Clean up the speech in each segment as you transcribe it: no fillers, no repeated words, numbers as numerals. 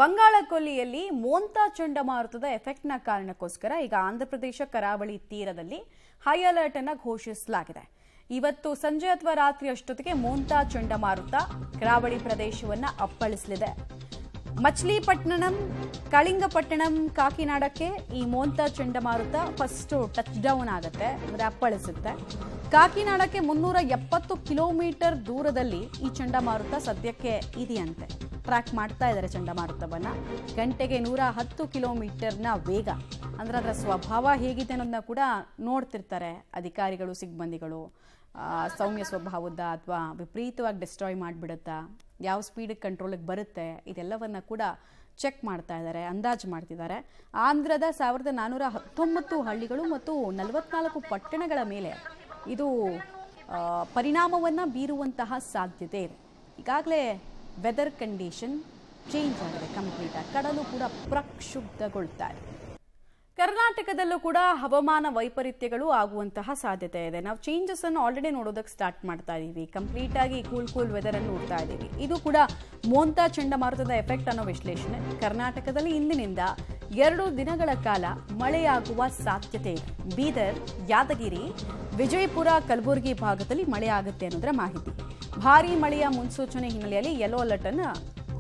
ಬಂಗಾಳಕೊಲ್ಲಿಯಲ್ಲಿ ಮೋಂತಾ ಚಂಡಮಾರುತದ ಎಫೆಕ್ಟ್ನ ಕಾರಣಕ್ಕೋಸ್ಕರ ಈಗ ಆಂಧ್ರಪ್ರದೇಶ ಕರಾವಳಿ ತೀರದಲ್ಲಿ ಹೈ ಅಲರ್ಟ್ ಅನ್ನು ಘೋಷಿಸಲಾಗಿದೆ. ಇವತ್ತು ಸಂಜೆ ಅಥವಾ ರಾತ್ರಿ ಅಷ್ಟೊತ್ತಿಗೆ ಮೋಂತಾ ಚಂಡಮಾರುತ ಕರಾವಳಿ ಪ್ರದೇಶವನ್ನು ಅಪ್ಪಳಿಸಲಿದೆ. ಮಚಲಿಪಟ್ಟಣಂ, ಕಳಿಂಗಪಟ್ಟಣಂ, ಕಾಕಿನಾಡಕ್ಕೆ ಈ ಮೋಂತಾ ಚಂಡಮಾರುತ ಫಸ್ಟ್ ಟಚ್ ಡೌನ್ ಆಗುತ್ತೆ, ಅಂದರೆ ಅಪ್ಪಳಿಸುತ್ತೆ. ಕಾಕಿನಾಡಕ್ಕೆ 370 ಕಿಲೋಮೀಟರ್ ದೂರದಲ್ಲಿ ಈ ಚಂಡಮಾರುತ ಸದ್ಯಕ್ಕೆ ಇದೆಯಂತೆ. ಟ್ರ್ಯಾಕ್ ಮಾಡ್ತಾ ಇದ್ದಾರೆ ಚಂಡಮಾರುತವನ್ನ. ಗಂಟೆಗೆ 110 ಕಿಲೋಮೀಟರ್ನ ವೇಗ, ಅಂದ್ರೆ ಅದರ ಸ್ವಭಾವ ಹೇಗಿದೆ ಅನ್ನೋದನ್ನ ಕೂಡ ನೋಡ್ತಿರ್ತಾರೆ ಅಧಿಕಾರಿಗಳು, ಸಿಬ್ಬಂದಿಗಳು. ಸೌಮ್ಯ ಸ್ವಭಾವದ ಅಥವಾ ವಿಪರೀತವಾಗಿ ಡಿಸ್ಟ್ರಾಯ್ ಮಾಡಿಬಿಡುತ್ತಾ, ಯಾವ ಸ್ಪೀಡಿಗೆ ಕಂಟ್ರೋಲಿಗೆ ಬರುತ್ತೆ, ಇದೆಲ್ಲವನ್ನ ಕೂಡ ಚೆಕ್ ಮಾಡ್ತಾ ಇದ್ದಾರೆ, ಅಂದಾಜು ಮಾಡ್ತಿದ್ದಾರೆ. ಆಂಧ್ರದ 1419 ಹಳ್ಳಿಗಳು ಮತ್ತು 44 ಪಟ್ಟಣಗಳ ಮೇಲೆ ಇದು ಪರಿಣಾಮವನ್ನು ಬೀರುವಂತಹ ಸಾಧ್ಯತೆ ಇದೆ. ಈಗಾಗಲೇ ವೆದರ್ ಕಂಡೀಷನ್ ಚೇಂಜ್ ಆಗಿದೆ ಕಂಪ್ಲೀಟ್ ಆಗಿ. ಕಡಲು ಕೂಡ ಪ್ರಕ್ಷುಬ್ಧಗೊಳ್ತಾ ಇದೆ. ಕರ್ನಾಟಕದಲ್ಲೂ ಕೂಡ ಹವಾಮಾನ ವೈಪರೀತ್ಯಗಳು ಆಗುವಂತಹ ಸಾಧ್ಯತೆ ಇದೆ. ನಾವು ಚೇಂಜಸ್ ಅನ್ನು ಆಲ್ರೆಡಿ ನೋಡೋದಕ್ಕೆ ಸ್ಟಾರ್ಟ್ ಮಾಡ್ತಾ ಇದ್ದೀವಿ. ಕಂಪ್ಲೀಟ್ ಆಗಿ ಕೂಲ್ ವೆದರ್ ಅನ್ನು ನೋಡ್ತಾ ಇದ್ದೀವಿ. ಇದು ಕೂಡ ಮೋಂತಾ ಚಂಡಮಾರುತದ ಎಫೆಕ್ಟ್ ಅನ್ನೋ ವಿಶ್ಲೇಷಣೆ. ಕರ್ನಾಟಕದಲ್ಲಿ ಇಂದಿನಿಂದ 2 ದಿನಗಳ ಕಾಲ ಮಳೆಯಾಗುವ ಸಾಧ್ಯತೆ ಇದೆ. ಬೀದರ್, ಯಾದಗಿರಿ, ವಿಜಯಪುರ, ಕಲಬುರಗಿ ಭಾಗದಲ್ಲಿ ಮಳೆ ಆಗುತ್ತೆ ಅನ್ನೋದರ ಮಾಹಿತಿ. ಭಾರೀ ಮಳೆಯ ಮುನ್ಸೂಚನೆ ಹಿನ್ನೆಲೆಯಲ್ಲಿ ಯೆಲ್ಲೋ ಅಲರ್ಟ್ ಅನ್ನು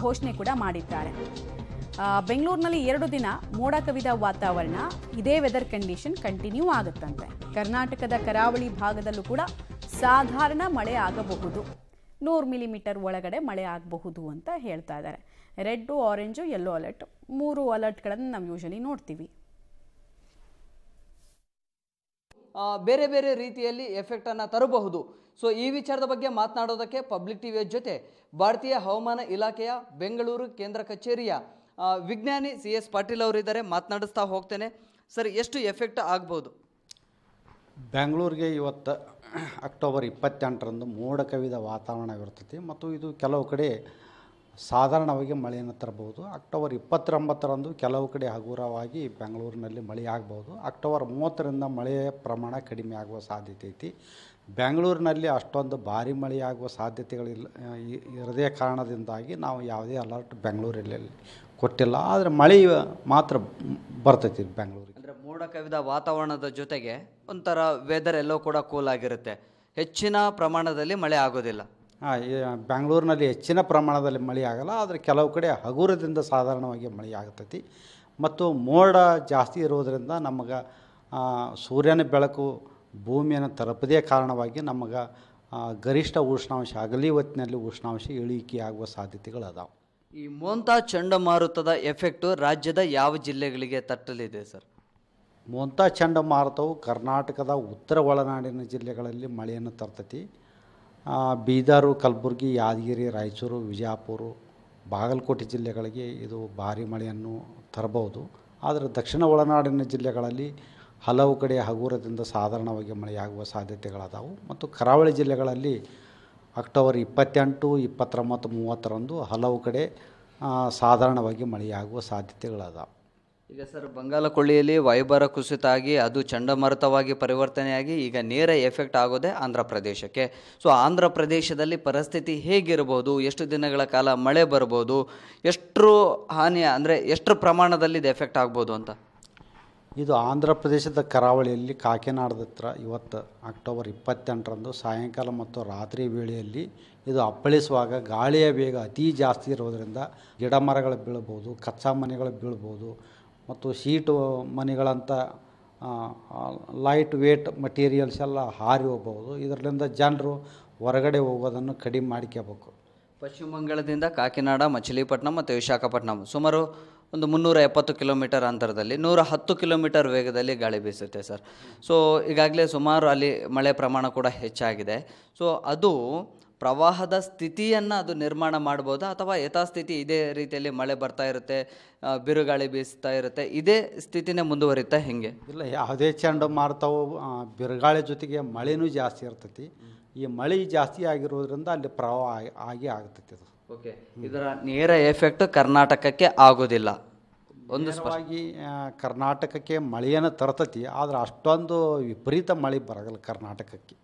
ಘೋಷಣೆ ಕೂಡ ಮಾಡಿದ್ದಾರೆ. ಬೆಂಗಳೂರಿನಲ್ಲಿ 2 ದಿನ ಮೋಡ ಕವಿದ ವಾತಾವರಣ, ಇದೇ ವೆದರ್ ಕಂಡೀಷನ್ ಕಂಟಿನ್ಯೂ ಆಗುತ್ತಂತೆ. ಕರ್ನಾಟಕದ ಕರಾವಳಿ ಭಾಗದಲ್ಲೂ ಕೂಡ ಸಾಧಾರಣ ಮಳೆ ಆಗಬಹುದು, 100 ಮಿಲಿಮೀಟರ್ ಒಳಗಡೆ ಮಳೆ ಆಗಬಹುದು ಅಂತ ಹೇಳ್ತಾ ಇದ್ದಾರೆ. ರೆಡ್, ಆರೆಂಜು, ಯೆಲ್ಲೋ ಅಲರ್ಟ್, 3 ಅಲರ್ಟ್ಗಳನ್ನು ನಾವು ಯೂಶಲಿ ನೋಡ್ತೀವಿ. ಬೇರೆ ಬೇರೆ ರೀತಿಯಲ್ಲಿ ಎಫೆಕ್ಟನ್ನು ತರಬಹುದು. ಸೊ ಈ ವಿಚಾರದ ಬಗ್ಗೆ ಮಾತನಾಡೋದಕ್ಕೆ ಪಬ್ಲಿಕ್ ಟಿವಿಯ ಜೊತೆ ಭಾರತೀಯ ಹವಾಮಾನ ಇಲಾಖೆಯ ಬೆಂಗಳೂರು ಕೇಂದ್ರ ಕಚೇರಿಯ ವಿಜ್ಞಾನಿ CS ಪಾಟೀಲ್ ಅವರಿದ್ದಾರೆ. ಮಾತನಾಡಿಸ್ತಾ ಹೋಗ್ತೇನೆ. ಸರ್, ಎಷ್ಟು ಎಫೆಕ್ಟ್ ಆಗ್ಬೋದು? ಬೆಂಗಳೂರಿಗೆ ಇವತ್ತು ಅಕ್ಟೋಬರ್ 28ರಂದು ಮೋಡ ಕವಿದ ವಾತಾವರಣವಿರ್ತೈತಿ ಮತ್ತು ಇದು ಕೆಲವು ಕಡೆ ಸಾಧಾರಣವಾಗಿ ಮಳೆಯನ್ನು ತರಬಹುದು. ಅಕ್ಟೋಬರ್ 29ರಂದು ಕೆಲವು ಕಡೆ ಹಗುರವಾಗಿ ಬೆಂಗಳೂರಿನಲ್ಲಿ ಮಳೆ ಆಗ್ಬೋದು. ಅಕ್ಟೋಬರ್ 30ರಿಂದ ಮಳೆಯ ಪ್ರಮಾಣ ಕಡಿಮೆ ಆಗುವ ಸಾಧ್ಯತೆ ಐತಿ. ಬೆಂಗಳೂರಿನಲ್ಲಿ ಅಷ್ಟೊಂದು ಭಾರಿ ಮಳೆಯಾಗುವ ಸಾಧ್ಯತೆಗಳಿಲ್ಲ ಇರದೇ ಕಾರಣದಿಂದಾಗಿ ನಾವು ಯಾವುದೇ ಅಲರ್ಟ್ ಬೆಂಗಳೂರಲ್ಲಿ ಕೊಟ್ಟಿಲ್ಲ. ಆದರೆ ಮಳೆ ಮಾತ್ರ ಬರ್ತೈತಿ ಬೆಂಗಳೂರಿಗೆ. ಅಂದರೆ ಮೋಡ ಕವಿದ ವಾತಾವರಣದ ಜೊತೆಗೆ ಒಂಥರ ವೆದರ್ ಎಲ್ಲೋ ಕೂಡ ಕೂಲ್ ಆಗಿರುತ್ತೆ, ಹೆಚ್ಚಿನ ಪ್ರಮಾಣದಲ್ಲಿ ಮಳೆ ಆಗೋದಿಲ್ಲ. ಬೆಂಗಳೂರಿನಲ್ಲಿ ಹೆಚ್ಚಿನ ಪ್ರಮಾಣದಲ್ಲಿ ಮಳೆ ಆಗಲ್ಲ, ಆದರೆ ಕೆಲವು ಕಡೆ ಹಗುರದಿಂದ ಸಾಧಾರಣವಾಗಿ ಮಳೆ ಆಗ್ತೈತಿ. ಮತ್ತು ಮೋಡ ಜಾಸ್ತಿ ಇರೋದರಿಂದ ನಮಗೆ ಸೂರ್ಯನ ಬೆಳಕು ಭೂಮಿಯನ್ನು ತಲುಪದೇ ಕಾರಣವಾಗಿ ನಮಗೆ ಗರಿಷ್ಠ ಉಷ್ಣಾಂಶ, ಹಗಲಿ ಹೊತ್ತಿನಲ್ಲಿ ಉಷ್ಣಾಂಶ ಇಳಿಕೆ ಆಗುವ ಸಾಧ್ಯತೆಗಳು ಅದಾವೆ. ಈ ಮೋಂತಾ ಚಂಡಮಾರುತದ ಎಫೆಕ್ಟು ರಾಜ್ಯದ ಯಾವ ಜಿಲ್ಲೆಗಳಿಗೆ ತಟ್ಟಲಿದೆ ಸರ್? ಮೋಂತಾ ಚಂಡಮಾರುತವು ಕರ್ನಾಟಕದ ಉತ್ತರ ಒಳನಾಡಿನ ಜಿಲ್ಲೆಗಳಲ್ಲಿ ಮಳೆಯನ್ನು ತರ್ತೈತಿ. ಬೀದರು, ಕಲಬುರಗಿ, ಯಾದಗಿರಿ, ರಾಯಚೂರು, ವಿಜಯಪುರ, ಬಾಗಲಕೋಟೆ ಜಿಲ್ಲೆಗಳಿಗೆ ಇದು ಭಾರಿ ಮಳೆಯನ್ನು ತರಬಹುದು. ಆದರೆ ದಕ್ಷಿಣ ಒಳನಾಡಿನ ಜಿಲ್ಲೆಗಳಲ್ಲಿ ಹಲವು ಕಡೆ ಹಗುರದಿಂದ ಸಾಧಾರಣವಾಗಿ ಮಳೆಯಾಗುವ ಸಾಧ್ಯತೆಗಳದಾವು. ಮತ್ತು ಕರಾವಳಿ ಜಿಲ್ಲೆಗಳಲ್ಲಿ ಅಕ್ಟೋಬರ್ 28, 29, 30ರಂದು ಹಲವು ಕಡೆ ಸಾಧಾರಣವಾಗಿ ಮಳೆಯಾಗುವ ಸಾಧ್ಯತೆಗಳದಾವು. ಈಗ ಸರ್, ಬಂಗಾಳಕೊಲ್ಲಿಯಲ್ಲಿ ವಾಯುಭಾರ ಕುಸಿತ ಆಗಿ ಅದು ಚಂಡಮಾರುತವಾಗಿ ಪರಿವರ್ತನೆಯಾಗಿ ಈಗ ನೇರ ಎಫೆಕ್ಟ್ ಆಗೋದೇ ಆಂಧ್ರ ಪ್ರದೇಶಕ್ಕೆ. ಸೊ ಆಂಧ್ರ ಪ್ರದೇಶದಲ್ಲಿ ಪರಿಸ್ಥಿತಿ ಹೇಗಿರಬಹುದು? ಎಷ್ಟು ದಿನಗಳ ಕಾಲ ಮಳೆ ಬರ್ಬೋದು? ಎಷ್ಟು ಹಾನಿ, ಅಂದರೆ ಎಷ್ಟು ಪ್ರಮಾಣದಲ್ಲಿ ಇದು ಎಫೆಕ್ಟ್ ಆಗ್ಬೋದು ಅಂತ? ಇದು ಆಂಧ್ರ ಪ್ರದೇಶದ ಕರಾವಳಿಯಲ್ಲಿ ಕಾಕಿನಾಡದ ಹತ್ರ ಇವತ್ತು ಅಕ್ಟೋಬರ್ 28ರಂದು ಸಾಯಂಕಾಲ ಮತ್ತು ರಾತ್ರಿ ವೇಳೆಯಲ್ಲಿ ಇದು ಅಪ್ಪಳಿಸುವಾಗ ಗಾಳಿಯ ವೇಗ ಅತಿ ಜಾಸ್ತಿ ಇರೋದರಿಂದ ಗಿಡ ಮರಗಳು ಬೀಳ್ಬೋದು, ಕಚ್ಚಾ ಮನೆಗಳು ಬೀಳ್ಬೋದು ಮತ್ತು ಶೀಟು ಮನೆಗಳಂಥ ಲೈಟ್ ವೇಟ್ ಮಟೀರಿಯಲ್ಸ್ ಎಲ್ಲ ಹಾರಿ ಹೋಗ್ಬೋದು. ಇದರಿಂದ ಜನರು ಹೊರಗಡೆ ಹೋಗೋದನ್ನು ಕಡಿಮೆ ಮಾಡ್ಕೋಬೇಕು. ಪಶ್ಚಿಮ ಬಂಗಾಳದಿಂದ ಕಾಕಿನಾಡ, ಮಚಲಿಪಟ್ಟಣಂ ಮತ್ತು ವಿಶಾಖಪಟ್ಟಣಂ ಸುಮಾರು ಒಂದು 370 ಕಿಲೋಮೀಟರ್ ಅಂತರದಲ್ಲಿ 110 ಕಿಲೋಮೀಟರ್ ವೇಗದಲ್ಲಿ ಗಾಳಿ ಬೀಸುತ್ತೆ ಸರ್. ಸೊ ಈಗಾಗಲೇ ಸುಮಾರು ಅಲ್ಲಿ ಮಳೆ ಪ್ರಮಾಣ ಕೂಡ ಹೆಚ್ಚಾಗಿದೆ. ಸೊ ಅದು ಪ್ರವಾಹದ ಸ್ಥಿತಿಯನ್ನು ಅದು ನಿರ್ಮಾಣ ಮಾಡ್ಬೋದಾ, ಅಥವಾ ಯಥಾಸ್ಥಿತಿ ಇದೇ ರೀತಿಯಲ್ಲಿ ಮಳೆ ಬರ್ತಾ ಇರುತ್ತೆ, ಬಿರುಗಾಳಿ ಬೀಸ್ತಾ ಇರುತ್ತೆ, ಇದೇ ಸ್ಥಿತಿನೇ ಮುಂದುವರಿತಾ ಹೆಂಗೆ? ಇಲ್ಲ, ಯಾವುದೇ ಚಂಡಮಾರುತವು ಬಿರುಗಾಳಿ ಜೊತೆಗೆ ಮಳೆನೂ ಜಾಸ್ತಿ ಇರ್ತೈತಿ. ಈ ಮಳೆ ಜಾಸ್ತಿ ಆಗಿರೋದ್ರಿಂದ ಅಲ್ಲಿ ಪ್ರವಾಹ ಆಗ್ತೈತಿ. ಅದು ಓಕೆ. ಇದರ ನೇರ ಎಫೆಕ್ಟ್ ಕರ್ನಾಟಕಕ್ಕೆ ಆಗೋದಿಲ್ಲ. ಒಂದು ಸ್ಪಷ್ಟವಾಗಿ ಕರ್ನಾಟಕಕ್ಕೆ ಮಳೆಯನ್ನು ತರ್ತೈತಿ, ಆದರೆ ಅಷ್ಟೊಂದು ವಿಪರೀತ ಮಳೆ ಬರಲ್ಲ ಕರ್ನಾಟಕಕ್ಕೆ.